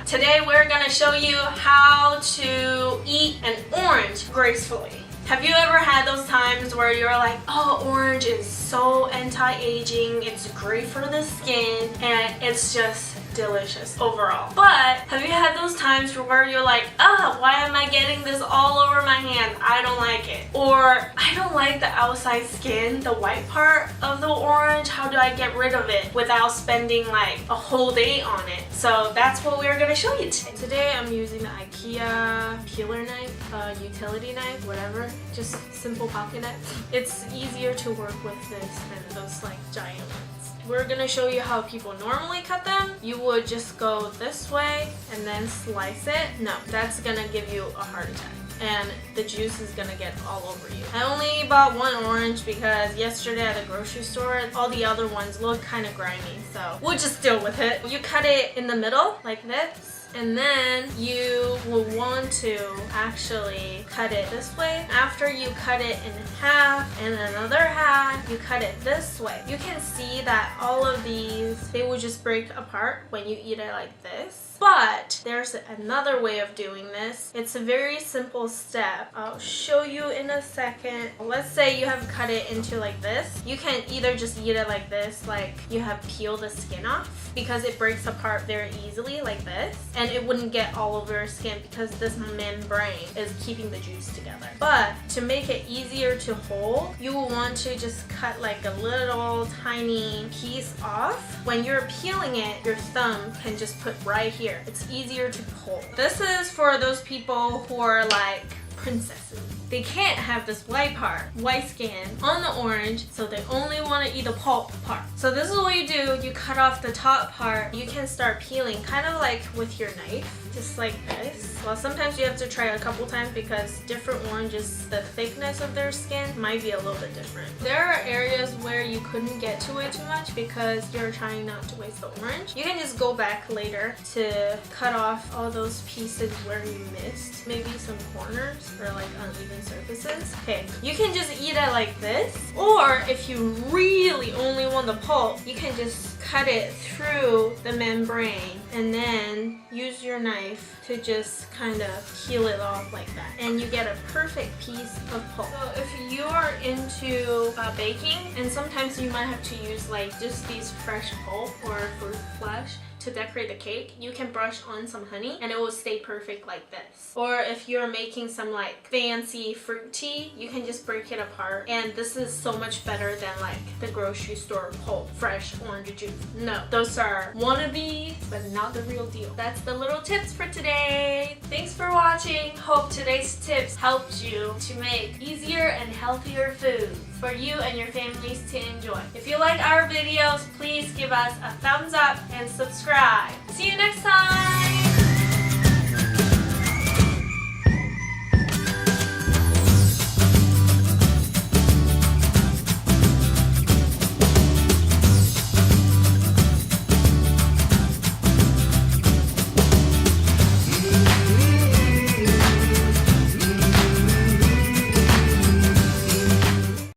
Today we're gonna show you how to eat an orange gracefully. Have you ever had those times where you're like, oh, orange is so anti-aging, it's great for the skin, and it's just delicious overall. But have you had those times where you're like, why am I getting this all over my hand? I don't like it. Or I don't like the outside skin, the white part of the orange. How do I get rid of it without spending like a whole day on it? So that's what we're gonna show you today. Today I'm using the IKEA peeler knife, utility knife, whatever. Just simple pocket knife. It's easier to work with this than those like giant ones. We're gonna show you how people normally cut them. You would just go this way and then slice it. No, that's gonna give you a heart attack. And the juice is gonna get all over you. I only bought one orange because yesterday at the grocery store, all the other ones look kind of grimy. So we'll just deal with it. You cut it in the middle like this. And then you will want to actually cut it this way. After you cut it in half and another half, you cut it this way. You can see that all of these, they will just break apart when you eat it like this. But there's another way of doing this. It's a very simple step. I'll show you in a second. Let's say you have cut it into like this. You can either just eat it like this, like you have peeled the skin off, because it breaks apart very easily like this. And it wouldn't get all over your skin because this membrane is keeping the juice together. But to make it easier to hold, you will want to just cut like a little tiny piece off. When you're peeling it, your thumb can just put right here. It's easier to pull. This is for those people who are like princesses. They can't have this white part, white skin on the orange, so they only want to eat the pulp part. So this is what you do. You cut off the top part. You can start peeling kind of like with your knife, just like this. Well, sometimes you have to try a couple times because different oranges, the thickness of their skin might be a little bit different. There are areas where you couldn't get to it too much because you're trying not to waste the orange. You can just go back later to cut off all those pieces where you missed, maybe some corners or like uneven surfaces. Okay, you can just eat it like this, or if you really only want the pulp, you can just cut it through the membrane and then use your knife to just kind of peel it off like that, and you get a perfect piece of pulp. So if you're into baking, and sometimes you might have to use like just these fresh pulp or fruit flesh to decorate the cake, you can brush on some honey and it will stay perfect like this. Or if you're making some like fancy fruit tea, you can just break it apart, and this is so much better than like the grocery store pulp fresh orange juice. No, those are wannabes but not the real deal. That's the little tips for today. Thanks for watching. Hope today's tips helped you to make easier and healthier food for you and your families to enjoy. If you like our videos, please give us a thumbs up and subscribe. See you next time!